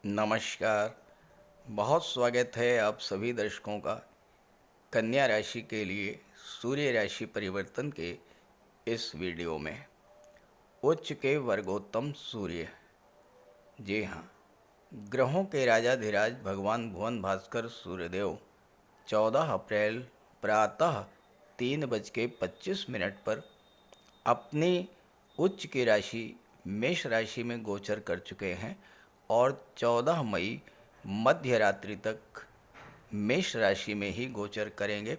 नमस्कार। बहुत स्वागत है आप सभी दर्शकों का कन्या राशि के लिए सूर्य राशि परिवर्तन के इस वीडियो में। उच्च के वर्गोत्तम सूर्य, जी हाँ, ग्रहों के राजाधिराज भगवान भुवन भास्कर सूर्यदेव 14 अप्रैल प्रातः 3:25 पर अपनी उच्च की राशि मेष राशि में गोचर कर चुके हैं और 14 मई मध्य रात्रि तक मेष राशि में ही गोचर करेंगे।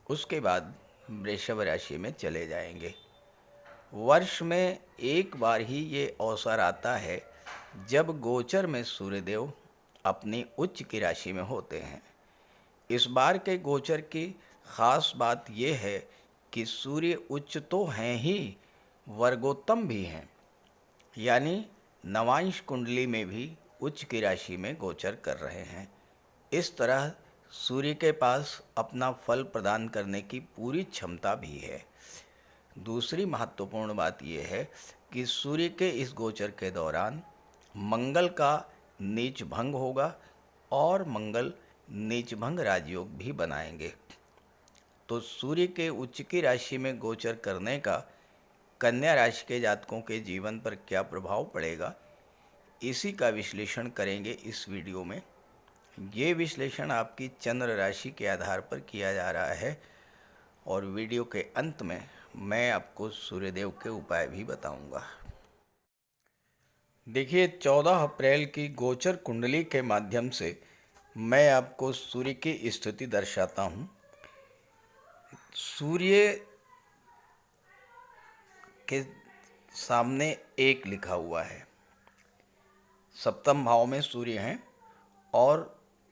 उसके बाद वृषभ राशि में चले जाएंगे। वर्ष में एक बार ही ये अवसर आता है जब गोचर में सूर्यदेव अपनी उच्च की राशि में होते हैं। इस बार के गोचर की खास बात यह है कि सूर्य उच्च तो हैं ही, वर्गोत्तम भी हैं, यानी नवांश कुंडली में भी उच्च की राशि में गोचर कर रहे हैं। इस तरह सूर्य के पास अपना फल प्रदान करने की पूरी क्षमता भी है। दूसरी महत्वपूर्ण बात यह है कि सूर्य के इस गोचर के दौरान मंगल का नीच भंग होगा और मंगल नीच भंग राजयोग भी बनाएंगे। तो सूर्य के उच्च की राशि में गोचर करने का कन्या राशि के जातकों के जीवन पर क्या प्रभाव पड़ेगा, इसी का विश्लेषण करेंगे इस वीडियो में। ये विश्लेषण आपकी चंद्र राशि के आधार पर किया जा रहा है और वीडियो के अंत में मैं आपको सूर्यदेव के उपाय भी बताऊंगा। देखिए, 14 अप्रैल की गोचर कुंडली के माध्यम से मैं आपको सूर्य की स्थिति दर्शाता हूँ। सूर्य के सामने 1 लिखा हुआ है, सप्तम भाव में सूर्य हैं और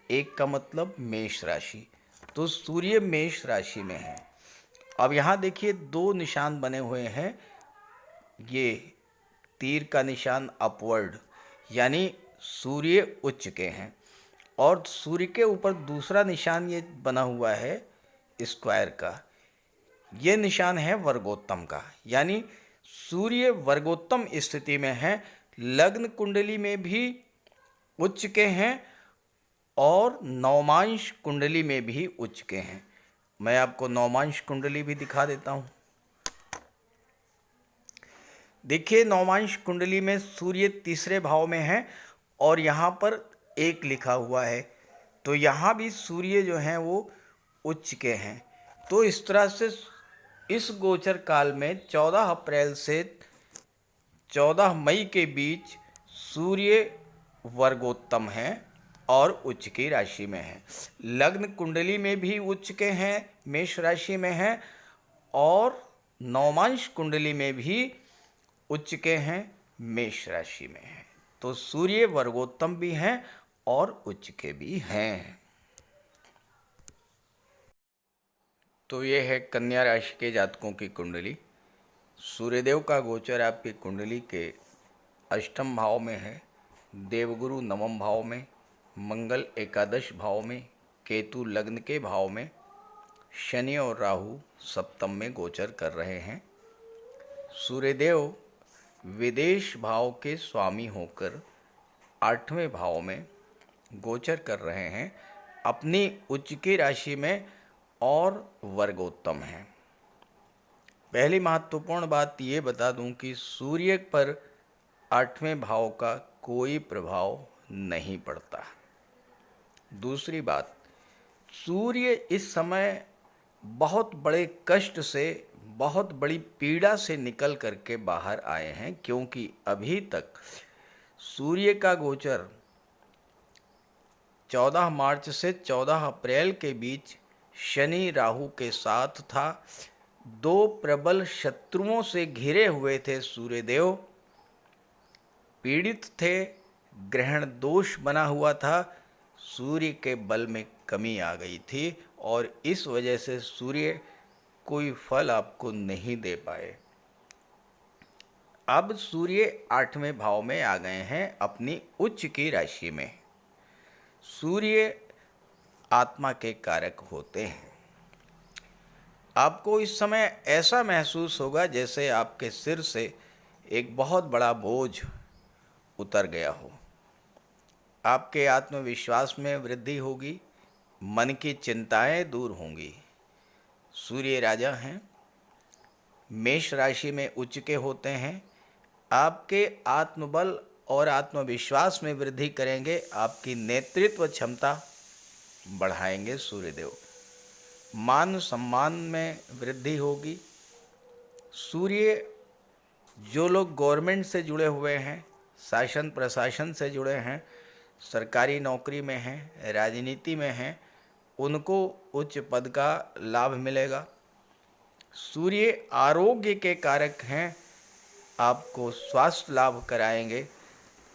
1 का मतलब मेष राशि, तो सूर्य मेष राशि में है। अब यहाँ देखिए 2 निशान बने हुए हैं, ये तीर का निशान अपवर्ड, यानी सूर्य उच्च के हैं, और सूर्य के ऊपर दूसरा निशान ये बना हुआ है स्क्वायर का, ये निशान है वर्गोत्तम का, यानी सूर्य वर्गोत्तम स्थिति में है। लग्न कुंडली में भी उच्च के हैं और नवमांश कुंडली में भी उच्च के हैं। मैं आपको नवमांश कुंडली भी दिखा देता हूं। देखिए, नवमांश कुंडली में सूर्य तीसरे भाव में है और यहाँ पर 1 लिखा हुआ है, तो यहाँ भी सूर्य जो हैं वो उच्च के हैं। तो इस तरह से इस गोचर काल में 14 अप्रैल से 14 मई के बीच सूर्य वर्गोत्तम हैं और उच्च की राशि में हैं। लग्न कुंडली में भी उच्च के हैं, मेष राशि में हैं, और नवमांश कुंडली में भी उच्च के हैं, मेष राशि में हैं। तो सूर्य वर्गोत्तम भी हैं और उच्च के भी हैं। तो ये है कन्या राशि के जातकों की कुंडली। सूर्यदेव का गोचर आपकी कुंडली के अष्टम भाव में है, देवगुरु नवम भाव में, मंगल एकादश भाव में, केतु लग्न के भाव में, शनि और राहु सप्तम में गोचर कर रहे हैं। सूर्यदेव विदेश भाव के स्वामी होकर 8वें भाव में गोचर कर रहे हैं अपनी उच्च की राशि में और वर्गोत्तम हैं। पहली महत्वपूर्ण बात ये बता दूं कि सूर्य पर 8वें भाव का कोई प्रभाव नहीं पड़ता। दूसरी बात, सूर्य इस समय बहुत बड़े कष्ट से, बहुत बड़ी पीड़ा से निकल करके बाहर आए हैं, क्योंकि अभी तक सूर्य का गोचर 14 मार्च से 14 अप्रैल के बीच शनि राहु के साथ था। 2 प्रबल शत्रुओं से घिरे हुए थे सूर्यदेव, पीड़ित थे, ग्रहण दोष बना हुआ था, सूर्य के बल में कमी आ गई थी और इस वजह से सूर्य कोई फल आपको नहीं दे पाए। अब सूर्य 8वें भाव में आ गए हैं अपनी उच्च की राशि में। सूर्य आत्मा के कारक होते हैं। आपको इस समय ऐसा महसूस होगा जैसे आपके सिर से एक बहुत बड़ा बोझ उतर गया हो। आपके आत्मविश्वास में वृद्धि होगी, मन की चिंताएं दूर होंगी। सूर्य राजा हैं, मेष राशि में उच्च के होते हैं। आपके आत्मबल और आत्मविश्वास में वृद्धि करेंगे, आपकी नेतृत्व क्षमता बढ़ाएंगे सूर्यदेव। मान सम्मान में वृद्धि होगी। सूर्य, जो लोग गवर्नमेंट से जुड़े हुए हैं, शासन प्रशासन से जुड़े हैं, सरकारी नौकरी में हैं, राजनीति में हैं, उनको उच्च पद का लाभ मिलेगा। सूर्य आरोग्य के कारक हैं, आपको स्वास्थ्य लाभ कराएंगे।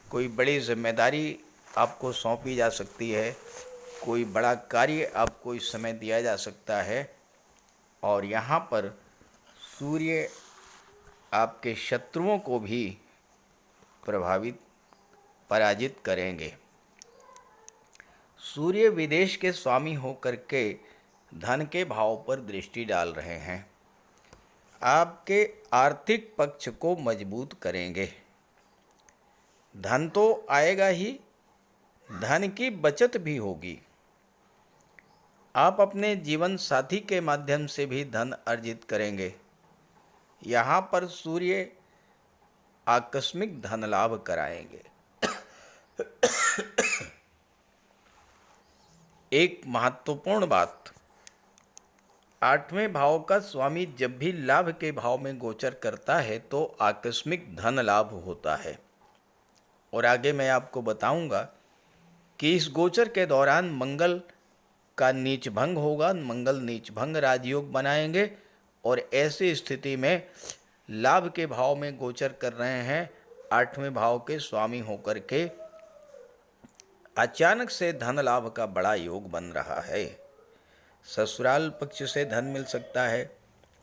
कोई बड़ी जिम्मेदारी आपको सौंपी जा सकती है, कोई बड़ा कार्य आपको इस समय दिया जा सकता है। और यहाँ पर सूर्य आपके शत्रुओं को भी पराजित करेंगे। सूर्य विदेश के स्वामी होकर के धन के भाव पर दृष्टि डाल रहे हैं, आपके आर्थिक पक्ष को मजबूत करेंगे। धन तो आएगा ही, धन की बचत भी होगी। आप अपने जीवन साथी के माध्यम से भी धन अर्जित करेंगे। यहाँ पर सूर्य आकस्मिक धन लाभ कराएंगे। एक महत्वपूर्ण बात, 8वें भाव का स्वामी जब भी लाभ के भाव में गोचर करता है तो आकस्मिक धन लाभ होता है। और आगे मैं आपको बताऊंगा कि इस गोचर के दौरान मंगल का नीच भंग होगा, मंगल नीच भंग राजयोग बनाएंगे। और ऐसी स्थिति में लाभ के भाव में गोचर कर रहे हैं 8वें भाव के स्वामी होकर के, अचानक से धन लाभ का बड़ा योग बन रहा है। ससुराल पक्ष से धन मिल सकता है,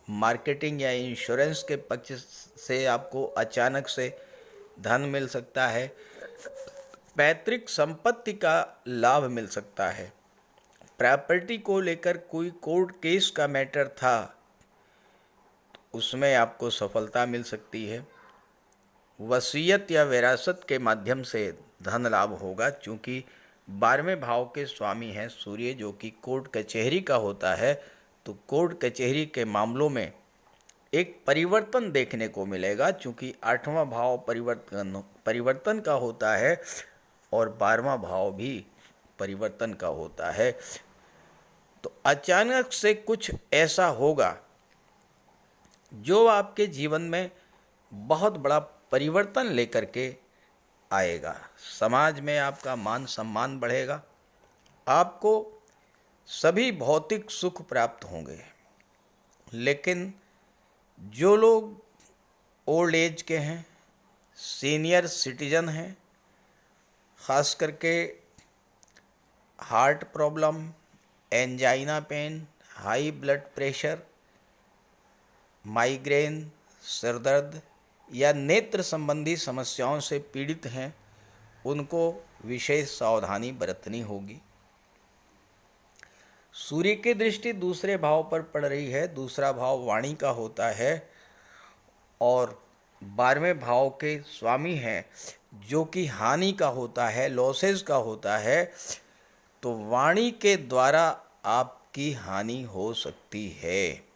मार्केटिंग या इंश्योरेंस के पक्ष से आपको अचानक से धन मिल सकता है, पैतृक संपत्ति का लाभ मिल सकता है, प्रॉपर्टी को लेकर कोई कोर्ट केस का मैटर था उसमें आपको सफलता मिल सकती है। वसीयत या विरासत के माध्यम से धन लाभ होगा, चूँकि 12वें भाव के स्वामी हैं सूर्य, जो कि कोर्ट कचहरी का होता है। तो कोर्ट कचहरी के मामलों में एक परिवर्तन देखने को मिलेगा, चूँकि 8वां भाव परिवर्तन का होता है और 12वां भाव भी परिवर्तन का होता है। तो अचानक से कुछ ऐसा होगा जो आपके जीवन में बहुत बड़ा परिवर्तन लेकर के आएगा। समाज में आपका मान सम्मान बढ़ेगा, आपको सभी भौतिक सुख प्राप्त होंगे। लेकिन जो लोग ओल्ड एज के हैं, सीनियर सिटीजन हैं, ख़ास करके heart problem, angina pain, high blood pressure, migraine, सिरदर्द या नेत्र संबंधी समस्याओं से पीड़ित हैं, उनको विशेष सावधानी बरतनी होगी। सूर्य की दृष्टि दूसरे भाव पर पड़ रही है। दूसरा भाव वाणी का होता है और 12वें भाव के स्वामी हैं, जो कि हानि का होता है, लॉसेस का होता है। तो वाणी के द्वारा आपकी हानि हो सकती है,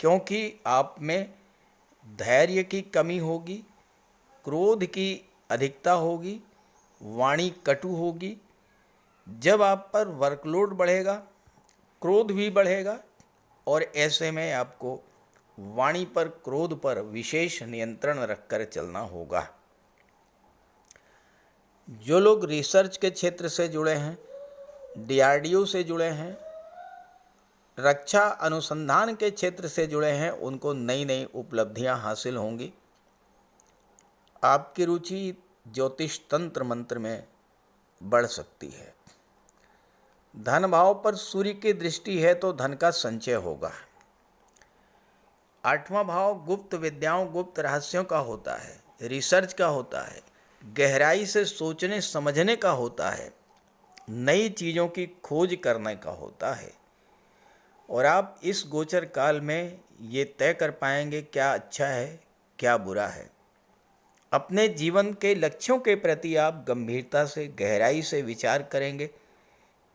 क्योंकि आप में धैर्य की कमी होगी, क्रोध की अधिकता होगी, वाणी कटु होगी। जब आप पर वर्कलोड बढ़ेगा, क्रोध भी बढ़ेगा, और ऐसे में आपको वाणी पर, क्रोध पर विशेष नियंत्रण रखकर चलना होगा। जो लोग रिसर्च के क्षेत्र से जुड़े हैं, DRDO से जुड़े हैं, रक्षा अनुसंधान के क्षेत्र से जुड़े हैं, उनको नई नई उपलब्धियां हासिल होंगी। आपकी रुचि ज्योतिष तंत्र मंत्र में बढ़ सकती है। धन भाव पर सूर्य की दृष्टि है तो धन का संचय होगा। 8वां भाव गुप्त विद्याओं, गुप्त रहस्यों का होता है, रिसर्च का होता है, गहराई से सोचने समझने का होता है, नई चीज़ों की खोज करने का होता है। और आप इस गोचर काल में ये तय कर पाएंगे क्या अच्छा है क्या बुरा है। अपने जीवन के लक्ष्यों के प्रति आप गंभीरता से, गहराई से विचार करेंगे।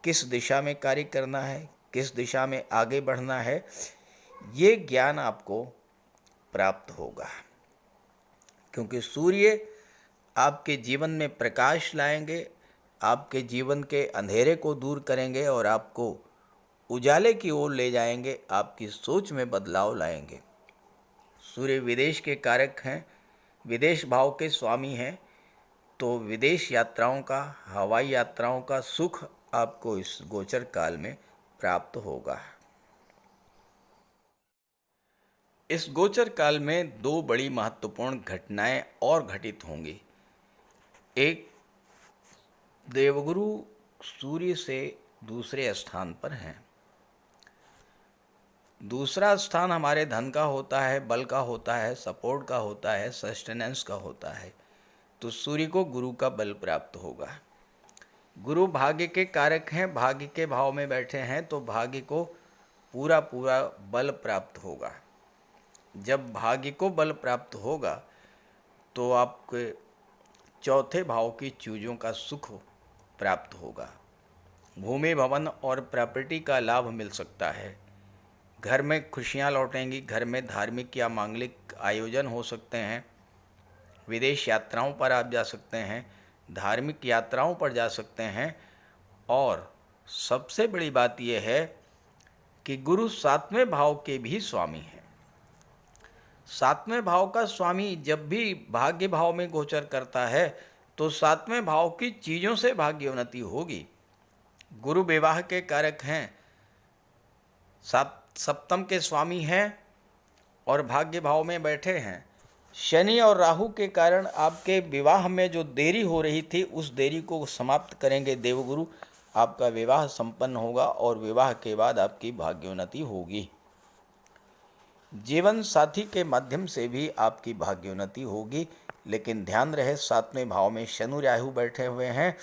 किस दिशा में कार्य करना है, किस दिशा में आगे बढ़ना है, ये ज्ञान आपको प्राप्त होगा। क्योंकि सूर्य आपके जीवन में प्रकाश लाएंगे, आपके जीवन के अंधेरे को दूर करेंगे और आपको उजाले की ओर ले जाएंगे, आपकी सोच में बदलाव लाएंगे। सूर्य विदेश के कारक हैं, विदेश भाव के स्वामी हैं, तो विदेश यात्राओं का, हवाई यात्राओं का सुख आपको इस गोचर काल में प्राप्त होगा। इस गोचर काल में दो बड़ी महत्वपूर्ण घटनाएं और घटित होंगी। एक, देवगुरु सूर्य से दूसरे स्थान पर हैं। दूसरा स्थान हमारे धन का होता है, बल का होता है, सपोर्ट का होता है, सस्टेनेंस का होता है। तो सूर्य को गुरु का बल प्राप्त होगा। गुरु भाग्य के कारक हैं, भाग्य के भाव में बैठे हैं, तो भाग्य को पूरा पूरा बल प्राप्त होगा। जब भाग्य को बल प्राप्त होगा तो आपके चौथे भाव की चीज़ों का सुख प्राप्त होगा। भूमि, भवन और प्रॉपर्टी का लाभ मिल सकता है। घर में खुशियाँ लौटेंगी, घर में धार्मिक या मांगलिक आयोजन हो सकते हैं। विदेश यात्राओं पर आप जा सकते हैं, धार्मिक यात्राओं पर जा सकते हैं। और सबसे बड़ी बात यह है कि गुरु 7वें भाव के भी स्वामी हैं। 7वें भाव का स्वामी जब भी भाग्य भाव में गोचर करता है तो 7वें भाव की चीज़ों से भाग्योन्नति होगी। गुरु विवाह के कारक हैं, सप्तम के स्वामी हैं और भाग्य भाव में बैठे हैं। शनि और राहु के कारण आपके विवाह में जो देरी हो रही थी उस देरी को समाप्त करेंगे देवगुरु। आपका विवाह संपन्न होगा और विवाह के बाद आपकी भाग्योन्नति होगी। जीवन साथी के माध्यम से भी आपकी भाग्योन्नति होगी, लेकिन ध्यान रहे 7वें भाव में शनि राहु बैठे हुए हैं।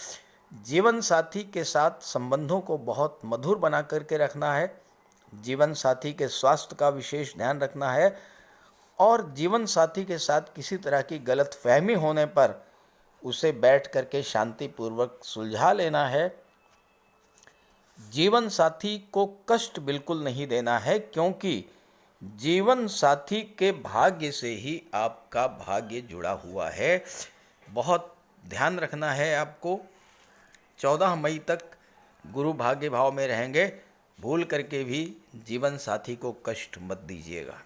जीवन साथी के साथ संबंधों को बहुत मधुर बना करके रखना है। जीवन साथी के स्वास्थ्य का विशेष ध्यान रखना है और जीवन साथी के साथ किसी तरह की गलतफहमी होने पर उसे बैठ करके शांतिपूर्वक सुलझा लेना है। जीवन साथी को कष्ट बिल्कुल नहीं देना है, क्योंकि जीवन साथी के भाग्य से ही आपका भाग्य जुड़ा हुआ है। बहुत ध्यान रखना है आपको। 14 मई तक गुरु भाग्य भाव में रहेंगे, भूल करके भी जीवन साथी को कष्ट मत दीजिएगा।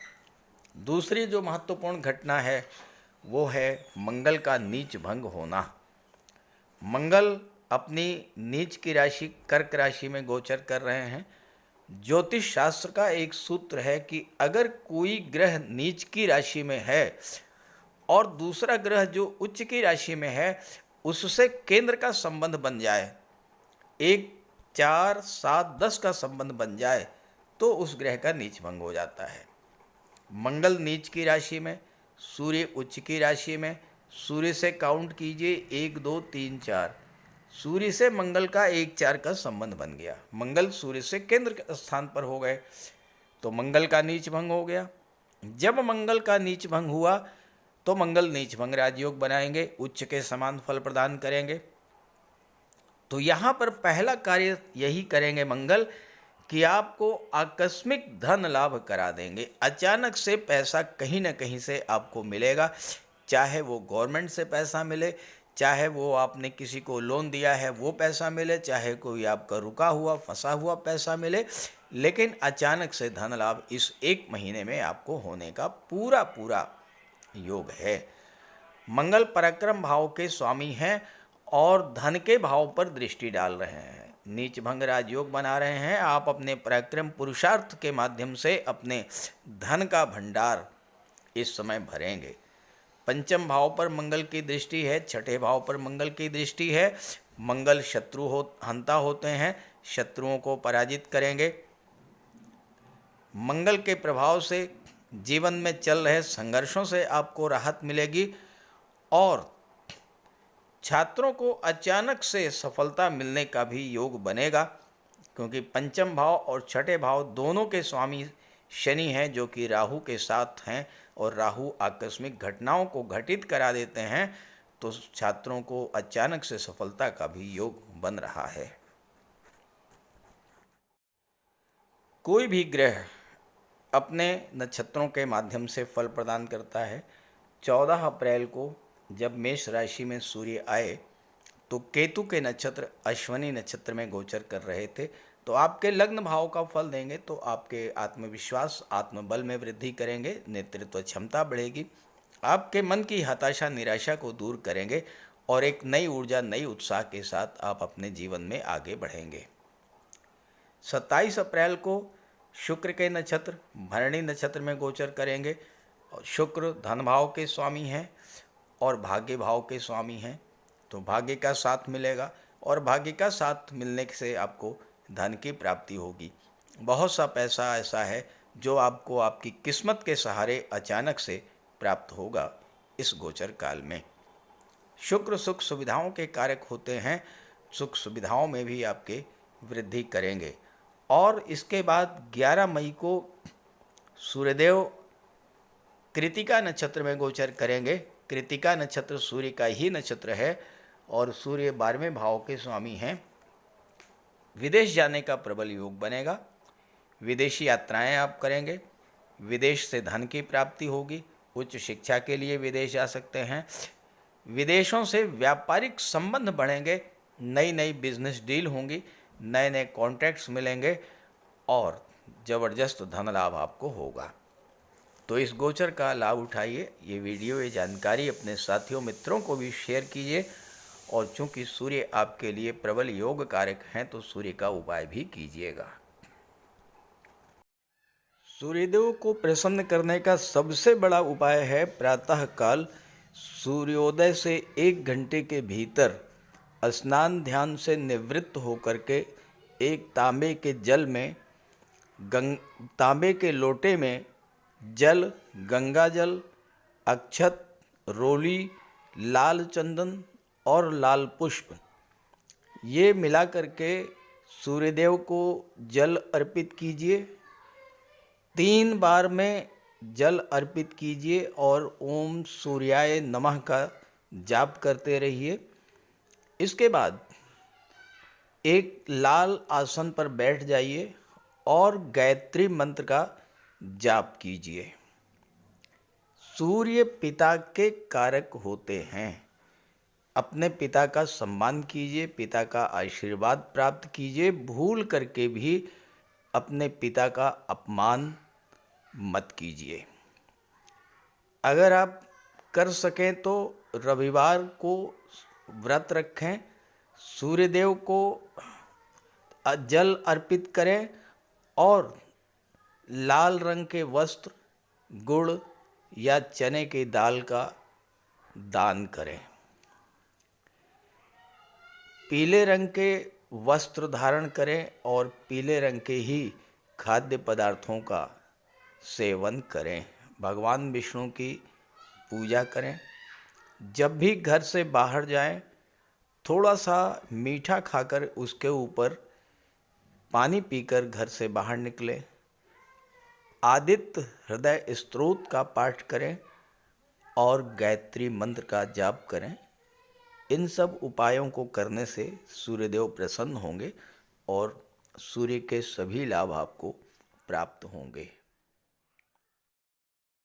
दूसरी जो महत्वपूर्ण घटना है वो है मंगल का नीच भंग होना। मंगल अपनी नीच की राशि कर्क राशि में गोचर कर रहे हैं। ज्योतिष शास्त्र का एक सूत्र है कि अगर कोई ग्रह नीच की राशि में है और दूसरा ग्रह जो उच्च की राशि में है उससे केंद्र का संबंध बन जाए, 1, 4, 7, 10 का संबंध बन जाए, तो उस ग्रह का नीच भंग हो जाता है। मंगल नीच की राशि में, सूर्य उच्च की राशि में। सूर्य से काउंट कीजिए 1, 2, 3, 4। सूर्य से मंगल का 1, 4 का संबंध बन गया। मंगल सूर्य से केंद्र स्थान पर हो गए तो मंगल का नीच भंग हो गया। जब मंगल का नीच भंग हुआ तो मंगल नीच भंग राजयोग बनाएंगे, उच्च के समान फल प्रदान करेंगे। तो यहाँ पर पहला कार्य यही करेंगे मंगल कि आपको आकस्मिक धन लाभ करा देंगे। अचानक से पैसा कहीं ना कहीं से आपको मिलेगा, चाहे वो गवर्नमेंट से पैसा मिले, चाहे वो आपने किसी को लोन दिया है वो पैसा मिले, चाहे कोई आपका रुका हुआ फंसा हुआ पैसा मिले, लेकिन अचानक से धन लाभ इस 1 महीने में आपको होने का पूरा पूरा योग है। मंगल पराक्रम भाव के स्वामी हैं और धन के भाव पर दृष्टि डाल रहे हैं। नीच भंग राजयोग बना रहे हैं। आप अपने पराक्रम पुरुषार्थ के माध्यम से अपने धन का भंडार इस समय भरेंगे। पंचम भाव पर मंगल की दृष्टि है, छठे भाव पर मंगल की दृष्टि है। मंगल हंता होते हैं, शत्रुओं को पराजित करेंगे। मंगल के प्रभाव से जीवन में चल रहे संघर्षों से आपको राहत मिलेगी और छात्रों को अचानक से सफलता मिलने का भी योग बनेगा, क्योंकि पंचम भाव और छठे भाव दोनों के स्वामी शनि हैं जो कि राहु के साथ हैं और राहु आकस्मिक घटनाओं को घटित करा देते हैं, तो छात्रों को अचानक से सफलता का भी योग बन रहा है। कोई भी ग्रह अपने नक्षत्रों के माध्यम से फल प्रदान करता है। 14 अप्रैल को जब मेष राशि में सूर्य आए तो केतु के नक्षत्र अश्विनी नक्षत्र में गोचर कर रहे थे, तो आपके लग्न भाव का फल देंगे, तो आपके आत्मविश्वास आत्मबल में वृद्धि करेंगे, नेतृत्व क्षमता बढ़ेगी, आपके मन की हताशा निराशा को दूर करेंगे और एक नई ऊर्जा नई उत्साह के साथ आप अपने जीवन में आगे बढ़ेंगे। 27 अप्रैल को शुक्र के नक्षत्र भरणी नक्षत्र में गोचर करेंगे और शुक्र धन भाव के स्वामी हैं और भाग्य भाव के स्वामी हैं, तो भाग्य का साथ मिलेगा और भाग्य का साथ मिलने से आपको धन की प्राप्ति होगी। बहुत सा पैसा ऐसा है जो आपको आपकी किस्मत के सहारे अचानक से प्राप्त होगा इस गोचर काल में। शुक्र सुख सुविधाओं के कारक होते हैं, सुख सुविधाओं में भी आपके वृद्धि करेंगे। और इसके बाद 11 मई को सूर्यदेव कृतिका नक्षत्र में गोचर करेंगे। कृतिका नक्षत्र सूर्य का ही नक्षत्र है और सूर्य 12वें भाव के स्वामी हैं। विदेश जाने का प्रबल योग बनेगा, विदेशी यात्राएं आप करेंगे, विदेश से धन की प्राप्ति होगी, उच्च शिक्षा के लिए विदेश जा सकते हैं, विदेशों से व्यापारिक संबंध बढ़ेंगे, नई नई बिजनेस डील होंगी, नए नए कॉन्ट्रैक्ट्स मिलेंगे और ज़बरदस्त धन लाभ आपको होगा। तो इस गोचर का लाभ उठाइए। ये वीडियो ये जानकारी अपने साथियों मित्रों को भी शेयर कीजिए और चूंकि सूर्य आपके लिए प्रबल योग कारक हैं तो सूर्य का उपाय भी कीजिएगा। सूर्यदेव को प्रसन्न करने का सबसे बड़ा उपाय है प्रातःकाल सूर्योदय से 1 घंटे के भीतर स्नान ध्यान से निवृत्त होकर के एक तांबे के जल में तांबे के लोटे में जल, गंगा जल, अक्षत, रोली, लाल चंदन और लाल पुष्प ये मिला करके सूर्यदेव को जल अर्पित कीजिए। 3 बार में जल अर्पित कीजिए और ओम सूर्याय नमः का जाप करते रहिए। इसके बाद एक लाल आसन पर बैठ जाइए और गायत्री मंत्र का जाप कीजिए। सूर्य पिता के कारक होते हैं। अपने पिता का सम्मान कीजिए, पिता का आशीर्वाद प्राप्त कीजिए, भूल करके भी अपने पिता का अपमान मत कीजिए। अगर आप कर सकें तो रविवार को व्रत रखें, सूर्यदेव को जल अर्पित करें और लाल रंग के वस्त्र, गुड़ या चने की दाल का दान करें। पीले रंग के वस्त्र धारण करें और पीले रंग के ही खाद्य पदार्थों का सेवन करें। भगवान विष्णु की पूजा करें। जब भी घर से बाहर जाएं, थोड़ा सा मीठा खाकर उसके ऊपर पानी पीकर घर से बाहर निकलें। आदित्य हृदय स्तोत्र का पाठ करें और गायत्री मंत्र का जाप करें। इन सब उपायों को करने से सूर्यदेव प्रसन्न होंगे और सूर्य के सभी लाभ आपको प्राप्त होंगे।